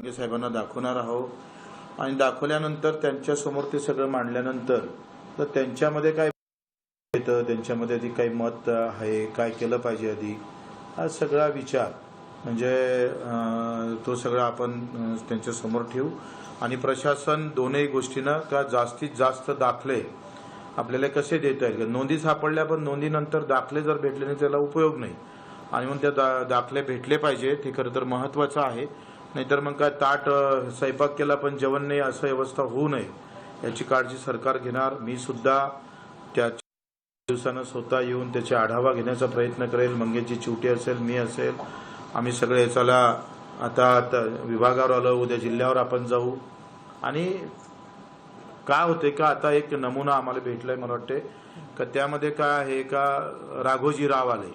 जरांगे साहेबांना दाखवणार आहोत आणि दाखवल्यानंतर त्यांच्या समोर ते सगळं मांडल्यानंतर तर त्यांच्यामध्ये काय येतं, त्यांच्यामध्ये आधी काही मत आहे, काय केलं पाहिजे आधी, हा सगळा विचार म्हणजे तो सगळा आपण त्यांच्या समोर ठेवू. आणि प्रशासन दोन्ही गोष्टींना का जास्तीत जास्त दाखले आपल्याला कसे देता येईल. नोंदी सापडल्या पण नोंदीनंतर दाखले जर भेटले नाही त्याला उपयोग नाही आणि मग त्या दाखले भेटले पाहिजे, ते खरं तर महत्त्वाचं आहे. नाहीतर मग काय ताट स्वयंपाक केला पण जेवण नाही असं व्यवस्था होऊ नये याची काळजी सरकार घेणार. मी सुद्धा त्या दिवसानं स्वतः येऊन त्याचा आढावा घेण्याचा प्रयत्न करेल. मंगेशजी चिवटे असेल, मी असेल, आम्ही सगळे चला आता विभागावर आलो, उद्या जिल्ह्यावर आपण जाऊ. आणि काय होते का आता एक नमुना आम्हाला भेटलाय, मला वाटते का त्यामध्ये काय आहे का राघोजी राव आले.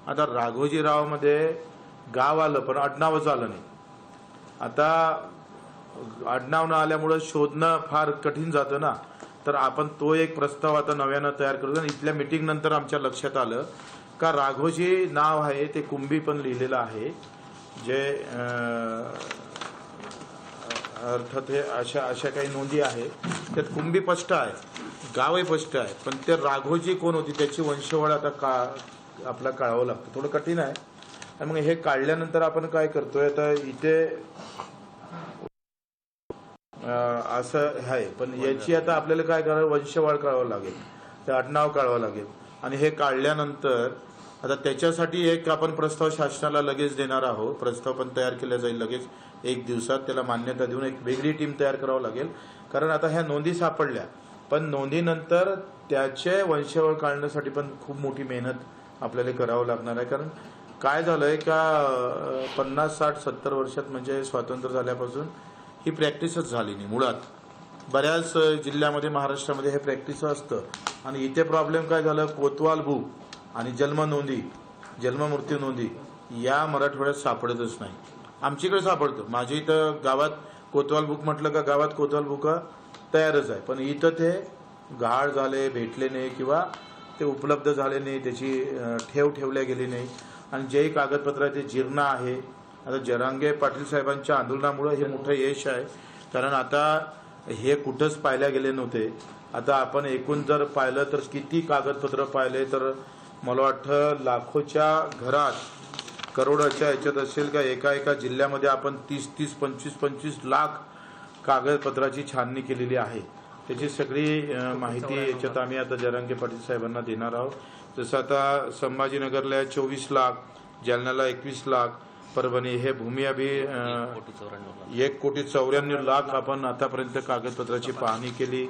आता राघोजी राव मध्ये गाव आलं पण आडनावच आलं नाही. आता आडनाव न आल्यामुळे शोधणं फार कठीण जातं ना, तर आपण तो एक प्रस्ताव आता नव्यानं तयार करतो. आणि इथल्या मीटिंग नंतर आमच्या लक्षात आलं का राघोजी नाव आहे ते कुंभी पण लिहिलेलं आहे, जे अर्थात हे अशा काही नोंदी आहे त्यात कुंभी स्पष्ट आहे, गावही स्पष्ट आहे, पण ते राघोजी कोण होती त्याची वंशवळ आता आपला काढावं लागतं, थोडं कठीण आहे. आणि मग हे काढल्यानंतर आपण काय करतोय आता इथे असं आहे, पण याची आता आपल्याला काय करावं, वंशवळ काढावं लागेल, ते आडनाव काढावं लागेल. आणि हे काढल्यानंतर आता त्याच्यासाठी एक आपण प्रस्ताव शासनाला लगेच देणार आहोत. प्रस्ताव पण तयार केला जाईल लगेच 1 दिवसात, त्याला मान्यता देऊन एक वेगळी टीम तयार करावं लागेल. कारण आता ह्या नोंदी सापडल्या पण नोंदीनंतर त्याचे वंशवळ काढण्यासाठी पण खूप मोठी मेहनत आपल्याला करावं लागणार आहे. कारण काय झालंय का 50, 60, 70 वर्षात म्हणजे स्वातंत्र्य झाल्यापासून ही प्रॅक्टिसच झाली नाही मुळात. बऱ्याच जिल्ह्यामध्ये महाराष्ट्रामध्ये हे प्रॅक्टिस असतं. आणि इथे प्रॉब्लेम काय झालं, कोतवाल बुक आणि जन्म नोंदी, जन्म मृत्यू नोंदी या मराठवाड्यात सापडतच नाही. आमच्याकडे सापडतं, माझ्या इथं गावात कोतवाल बुक म्हटलं का गावात कोतवाल बुक तयारच आहे, पण इथं ते गहाळ झाले, भेटले नाही किंवा ते उपलब्ध झाले नाही, त्याची ठेवल्या गेली नाही. आणि जे कागदपत्र आहे ते जीर्ण आहे. आता जरांगे पाटील साहेबांच्या आंदोलनामुळे हे मोठं यश आहे, कारण आता हे कुठंच पाहिल्या गेले नव्हते. आता आपण एकूण जर पाहिलं तर किती कागदपत्र पाहिले तर मला वाटतं लाखोच्या घरात, करोडाच्या याच्यात असेल का एका जिल्ह्यामध्ये आपण 30, 25 लाख कागदपत्राची छाननी केलेली आहे. त्याची सगळी माहिती याच्यात आम्ही आता जरांगे पाटील साहेबांना देणार आहोत. जसं आता संभाजीनगरला 24 लाख, जालन्याला 21 लाख, परभणी हे भूमी अभि 1,94,00,000 आपण आतापर्यंत कागदपत्राची पाहणी केली.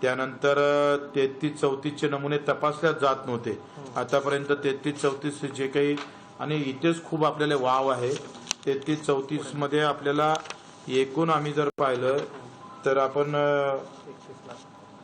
त्यानंतर 33-34चे नमुने तपासल्याच जात नव्हते, आतापर्यंत 33-34 जे काही. आणि इथेच खूप आपल्याला वाव आहे. 33-34 मध्ये आपल्याला एकूण आम्ही जर पाहिलं तर आपण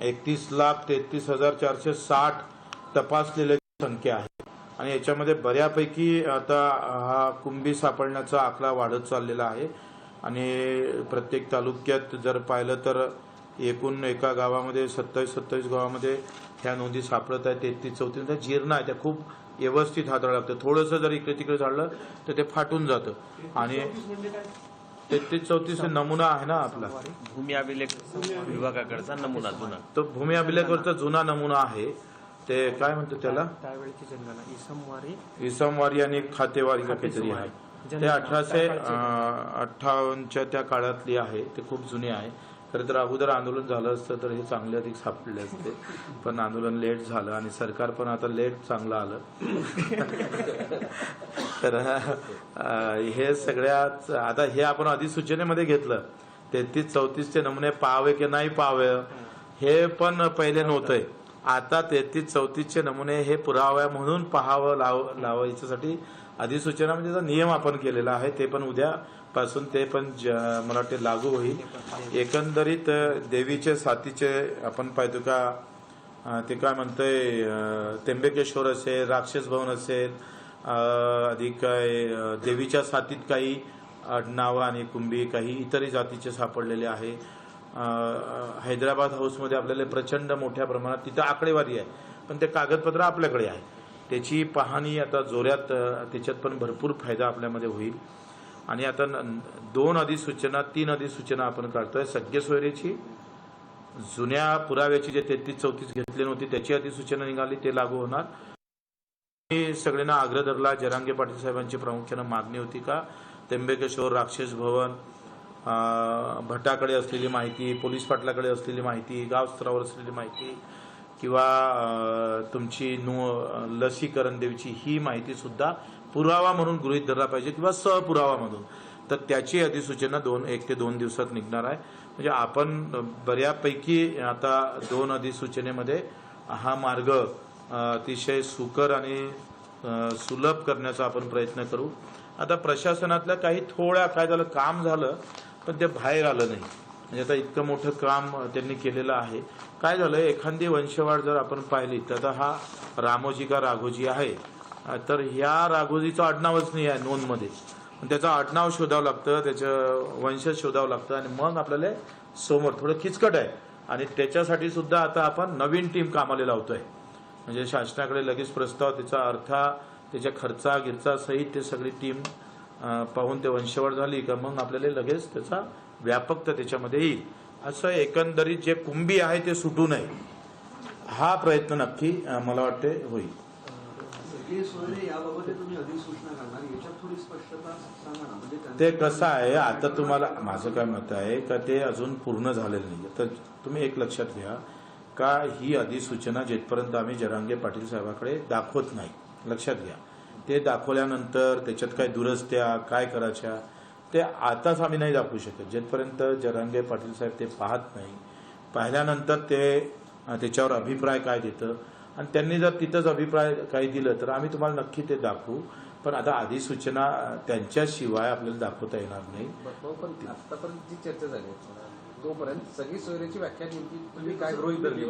31,33,460 तपासलेली संख्या आहे. आणि याच्यामध्ये बऱ्यापैकी आता हा कुंभी सापडण्याचा आकडा वाढत चाललेला आहे. आणि प्रत्येक तालुक्यात जर पाहिलं तर एकूण एका गावामध्ये 27 गावामध्ये ह्या नोंदी सापडत आहेत. 33-34 जीर्ण आहे, त्या खूप व्यवस्थित हाताळावं लागतं. थोडंसं जर इकडे तिकडे झालं तर ते फाटून जातं. आणि 33-34 नमुना आहे ना आपला भूमी अभिलेख विभागाकडचा नमुना जुना, तो भूमी अभिलेखवरचा जुना नमुना आहे. ते काय म्हणतो त्याला, त्यावेळेची जनगणना इसमवारी आणि खातेवारी का काहीतरी आहे. ते 1858च्या त्या काळातली आहे, ते खूप जुने आहे. खरं तर अगोदर आंदोलन झालं असतं तर हे चांगले अधिक सापडले असते, पण आंदोलन लेट झालं आणि सरकार पण आता लेट चांगलं आलं. तर हे सगळ्यात आता हे आपण अधिसूचनेमध्ये घेतलं 33-34चे नमुने पाहावे की नाही पाहावे हे पण पहिले नव्हतंय. आता 33-34चे नमुने हे पुरावा म्हणून पाहावं लावायच्यासाठी अधिसूचना म्हणजे नियम आपण केलेला आहे. ते पण उद्यापासून ते पण मला वाटते लागू होईल. एकंदरीत देवीचे साथीचे आपण पाहतो का ते काय म्हणतंय, त्र्यंबकेश्वर असेल, राक्षस भवन असेल, अधिक काय देवीच्या साथीत काही आडनाव आणि कुंभी काही इतरही जातीचे सापडलेले आहे. हैदराबाद हाऊसमध्ये आपल्याला प्रचंड मोठ्या प्रमाणात तिथं आकडेवारी आहे, पण ते कागदपत्र आपल्याकडे आहे. त्याची पाहणी आता जोरात, त्याच्यात पण भरपूर फायदा आपल्यामध्ये होईल. आणि आता 2 अधिसूचना 3 अधिसूचना आपण काढतोय. सगळे सोयरेची जुन्या पुराव्याची जे 33-34 घेतली नव्हती त्याची अधिसूचना निघाली, ते लागू होणार. मी सगळ्यांना आग्रह धरला, जरांगे पाटील साहेबांची प्रामुख्यानं मागणी होती का त्र्यंबकेश्वर, राक्षस भवन, भटाकडे असलेली माहिती, पोलीस पाटलाकडे असलेली माहिती, गाव स्तरावर असलेली माहिती किंवा तुमची लसीकरण देवीची ही माहिती सुद्धा पुरावा म्हणून गृहीत धरला पाहिजे किंवा सहपुरावा म्हणून. तर त्याची अधिसूचना 1 ते 2 दिवसात निघणार आहे. म्हणजे आपण बऱ्यापैकी आता 2 अधिसूचनेमध्ये हा मार्ग अतिशय सुकर आणि सुलभ करण्याचा आपण प्रयत्न करू. आता प्रशासनातल्या काही थोड्या काय झालं, काम झालं पण ते बाहेर आलं नाही. म्हणजे आता इतकं मोठं काम त्यांनी केलेलं आहे. काय झालं, एखादी वंशवाढ जर आपण पाहिली तर आता हा रामोजी का राघोजी आहे, तर ह्या राघोजीचं आडनावच नाही आहे नोंदमध्ये. त्याचं आडनाव शोधावं लागतं, त्याचं वंशज शोधावं लागतं आणि मग आपल्याला समोर थोडं किचकट आहे. आणि त्याच्यासाठी सुद्धा आता आपण नवीन टीम कामाला लावतोय. म्हणजे शासनाकडे लगेच प्रस्ताव, त्याचा अर्था, त्याच्या खर्चा गिरचा सहित ते सगळी टीम पाहून ते वंशवाढ झाली का मग आपल्याला लगेच त्याचा व्यापकता त्याच्यामध्ये येईल. असं एकंदरीत जे कुंभी आहे ते सुटू नये हा प्रयत्न नक्की मला वाटते होईल. ते कसं आहे, आता तुम्हाला माझं काय मत आहे का ते अजून पूर्ण झालेलं नाही. तर तुम्ही एक लक्षात घ्या का ही अधिसूचना जिथपर्यंत आम्ही जरांगे पाटील साहेबाकडे दाखवत नाही, लक्षात घ्या, ते दाखवल्यानंतर त्याच्यात काय दुरस्त्या काय करायच्या ते आताच आम्ही नाही दाखवू शकत. जिथपर्यंत जरांगे पाटील साहेब ते पाहत नाही, पाहिल्यानंतर ते त्याच्यावर अभिप्राय काय देतं आणि त्यांनी जर तिथंच अभिप्राय काही दिलं तर आम्ही तुम्हाला नक्की ते दाखवू. पण आता अधिसूचना त्यांच्याशिवाय आपल्याला दाखवता येणार नाही. पण आतापर्यंत जी चर्चा झाली तोपर्यंत सगळी सोयरीची व्याख्या तुम्ही काय गृहीत धरली?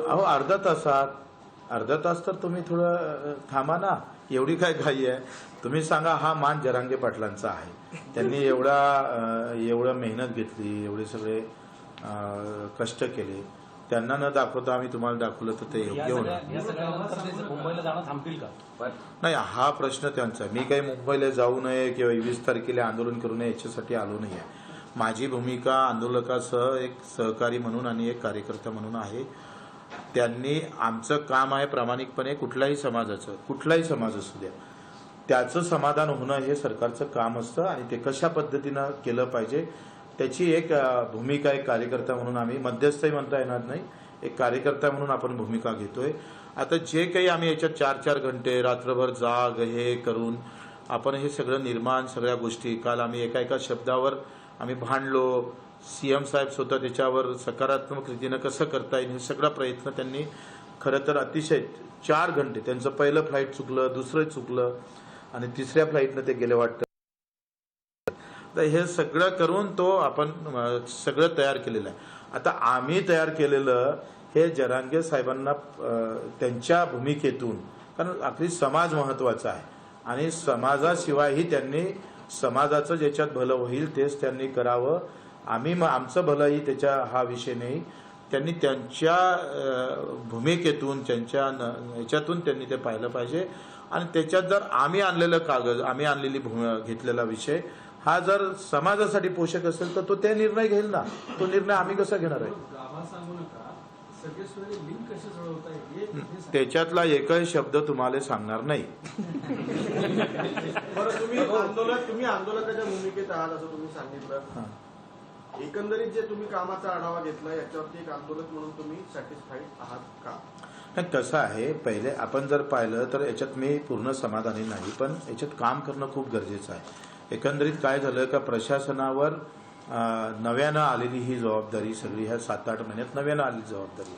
अहो अर्धा तास तर तुम्ही थोडं थांबा ना, एवढी काय घाई आहे? तुम्ही सांगा हा मान जरांगे पाटलांचा आहे, त्यांनी एवढं मेहनत घेतली, एवढे सगळे कष्ट केले, त्यांना न दाखवता आम्ही तुम्हाला दाखवलं तर ते योग्य होणार मुंबईला जाणं थांबतील का? नाही, हा प्रश्न त्यांचा आहे. मी काही मुंबईला जाऊ नये किंवा 21 तारखेला आंदोलन करू नये याच्यासाठी आलो नाही आहे. माझी भूमिका आंदोलकासह एक सहकारी म्हणून आणि एक कार्यकर्ता म्हणून आहे. त्यांनी आमचं काम आहे प्रामाणिकपणे कुठल्याही समाज असू द्या त्याचं समाधान होणं हे सरकारचं काम असतं आणि ते कशा पद्धतीनं केलं पाहिजे त्याची एक भूमिका एक कार्यकर्ता म्हणून आम्ही, मध्यस्थही म्हणता येणार नाही, एक कार्यकर्ता म्हणून आपण भूमिका घेतोय. आता जे काही आम्ही याच्यात 4-4 घंटे रात्रभर जाग हे करून आपण हे सगळं निर्माण सगळ्या गोष्टी, काल आम्ही एका शब्दावर आम्ही भांडलो, सीएम साहेब स्वतः त्याच्यावर सकारात्मक रीतीनं कसं करता येईल हे सगळा प्रयत्न त्यांनी खरं तर अतिशय 4 घंटे, त्यांचं पहिलं फ्लाईट चुकलं, दुसरं चुकलं आणि तिसऱ्या फ्लाईटनं ते गेले वाटतं. तर हे सगळं करून तो आपण सगळं तयार केलेलं आहे. आता आम्ही तयार केलेलं हे जरांगे साहेबांना त्यांच्या भूमिकेतून, कारण आपली समाज महत्वाचा आहे आणि समाजाशिवायही त्यांनी समाजाचं ज्याच्यात भलं होईल तेच त्यांनी करावं. आम्ही आमचं भलंही त्याच्या हा विषय नाही. त्यांनी त्यांच्या भूमिकेतून त्यांच्या ह्याच्यातून त्यांनी ते पाहिलं पाहिजे आणि त्याच्यात जर आम्ही आणलेलं कागद, आम्ही आणलेली घेतलेला विषय हा जर समाजासाठी पोषक असेल तर तो ते निर्णय घेईल ना. तो निर्णय आम्ही कसा घेणार आहे? त्याच्यातला एकही शब्द तुम्हाला सांगणार नाही. तुम्ही आंदोलकाच्या भूमिकेत आहात असं तुम्ही सांगितलं. एकंदरीत जे तुम्ही कामाचा आढावा घेतला याच्यावरती एक आंदोलक म्हणून तुम्ही सॅटिस्फाईड आहात का? नाही, कसं आहे, पहिले आपण जर पाहिलं तर याच्यात मी पूर्ण समाधानी नाही, पण याच्यात काम करणं खूप गरजेचं आहे. एकंदरीत काय झालं का प्रशासनावर नव्यानं आलेली ही जबाबदारी सगळी ह्या 7-8 महिन्यात नव्यानं आलेली जबाबदारी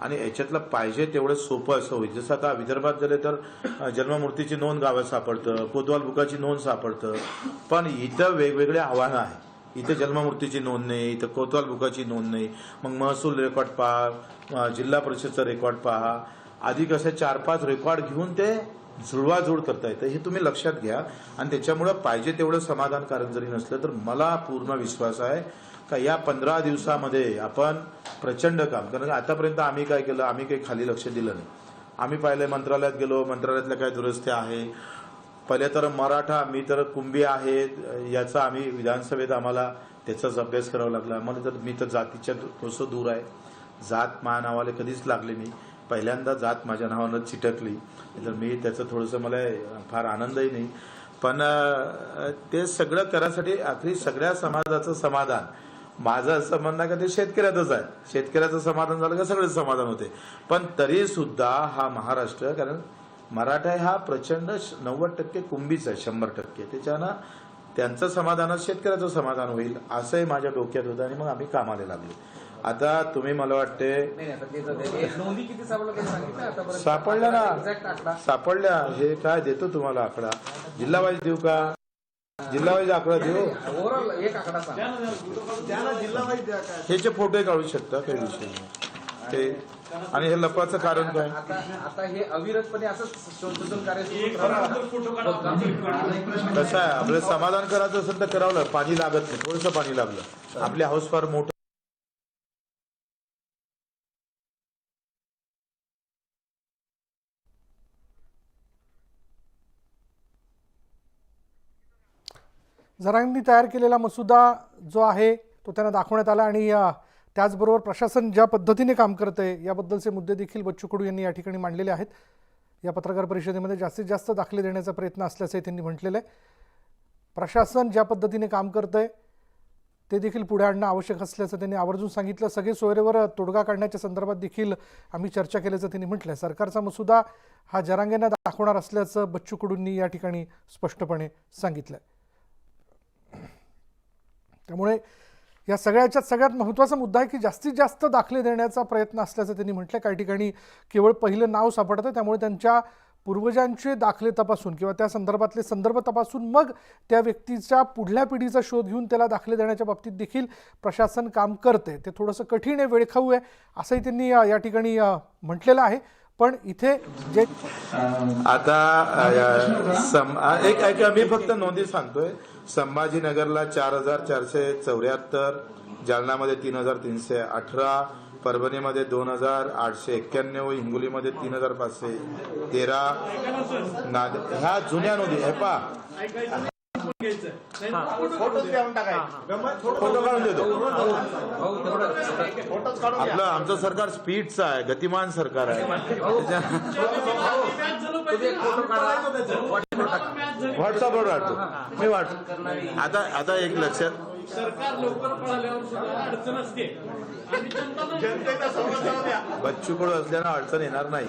आणि याच्यातलं पाहिजे तेवढं सोपं असं होईल. जसं आता विदर्भात झाले तर जन्ममूर्तीची नोंद गावात सापडतं, कोतवाल बुकाची नोंद सापडतं, पण इथं वेगवेगळे आव्हानं आहे. इथं जन्ममूर्तीची नोंद नाही, इथं कोतवाल बुकाची नोंद नाही, मग महसूल रेकॉर्ड पहा, जिल्हा परिषदचा रेकॉर्ड पहा, आधी कसं 4-5 रेकॉर्ड घेऊन ते जुळवाजुळव करता येतं. हे तुम्ही लक्षात घ्या आणि त्याच्यामुळं पाहिजे तेवढं समाधानकारक जरी नसलं तर मला पूर्ण विश्वास आहे का या 15 दिवसामध्ये आपण प्रचंड काम, कारण आतापर्यंत आम्ही काय केलं, आम्ही काही खाली लक्ष दिलं नाही. आम्ही पाहिलं मंत्रालयात गेलो, मंत्रालयातल्या काय दुरुस्त्या आहे, पहिले तर मराठा, मी तर कुंभी आहे, याचा आम्ही विधानसभेत आम्हाला त्याचाच अभ्यास करावा लागला. मला तर मी तर जातीच्या थोडंसं दूर आहे. जात माझ्या नावाला कधीच लागले मी. पहिल्यांदा जात माझ्या नावानं चिटकली. तर मी त्याचं थोडंसं मला फार आनंदही नाही. पण ते सगळं करायसाठी आखरी सगळ्या समाजाचं समाधान, माझं असं म्हणणं का ते शेतकऱ्याचंच आहे. शेतकऱ्याचं समाधान झालं का सगळेच समाधान होते. पण तरी सुद्धा हा महाराष्ट्र, कारण मराठा हा प्रचंड 90% कुंभीच आहे, 100%. त्याच्यानं त्यांचं समाधानात शेतकऱ्याचं समाधान होईल असंही माझ्या डोक्यात होतं आणि मग आम्ही कामाला लागलो. आता तुम्ही मला वाटते नाही, आता ते तर ते नोंदी किती सापडल्या ते सांगितलं आतापर्यंत? सापडल्या ना, एक्झॅक्ट आकडा सापडल्या. हे काय देतो तुम्हाला आकडा, जिल्हा वाईज देऊ का? जिल्हा वाईज आकडा देऊ. ओव्हरऑल एक आकडा सांग. त्यांना जिल्हा वाईज द्या काय. ह्याचे फोटो काढू शकता, काही विषय नाही ते. आणि हे लपवाचं कारण काय? आता हे अविरतपणे असं संशोधन कार्य सुरू राहणार. कसं आहे, आपलं समाधान करायचं असेल तर करावं लागलं. पाणी लागत नाही, थोडंसं पाणी लागलं. आपली हाऊस फार मोठं. जरांगनी तयार केलेला मसुदा जो आहे तो त्यांना दाखवण्यात आला आणि त्याचबरोबर प्रशासन ज्या पद्धतीने काम करते याबद्दलचे मुद्दे देखील बच्चू कडू यांनी या ठिकाणी मांडलेले आहेत. या पत्रकार परिषदेमध्ये जास्तीत जास्त दाखले देण्याचा प्रयत्न असल्याचे त्यांनी म्हटलेलं आहे. प्रशासन ज्या पद्धतीने काम करतंय ते देखील पुढे आणणं आवश्यक असल्याचं त्यांनी आवर्जून सांगितलं. सगळे सोयरेवर तोडगा काढण्याच्या संदर्भात देखील आम्ही चर्चा केल्याचं त्यांनी म्हटलं. सरकारचा मसुदा हा जरांगेंना दाखवणार असल्याचं बच्चू कडूंनी या ठिकाणी स्पष्टपणे सांगितलं. त्यामुळे या सगळ्याच्यात सगळ्यात महत्त्वाचा मुद्दा आहे की जास्तीत जास्त दाखले देण्याचा प्रयत्न असल्याचं त्यांनी म्हटलं. काही ठिकाणी केवळ पहिलं नाव सापडतं, त्यामुळे त्यांच्या पूर्वजांचे दाखले तपासून किंवा त्या संदर्भातले संदर्भ तपासून मग त्या व्यक्तीच्या पुढल्या पिढीचा शोध घेऊन त्याला दाखले देण्याच्या बाबतीत देखील प्रशासन काम करते. ते थोडंसं कठीण आहे, वेळखाऊ आहे असंही त्यांनी या ठिकाणी म्हटलेलं आहे. पण इथे जे आता एक मी फक्त नोंदी सांगतोय. संभाजीनगरला 4474, जालनामध्ये 3318, परभणीमध्ये 2891, हिंगोलीमध्ये 3513, ह्या जुन्या नोंदी आहे. पा फोटो काढून देतो. आपलं आमचं सरकार स्पीडचं आहे, गतिमान सरकार आहे. व्हॉट्सअपवर काढतो मी. आता एक लक्षात, सरकार लवकर पळाल्यावर सुद्धा अडचण असते आणि जनतेचा समज बच्चू कडू असल्यानं अडचण येणार नाही.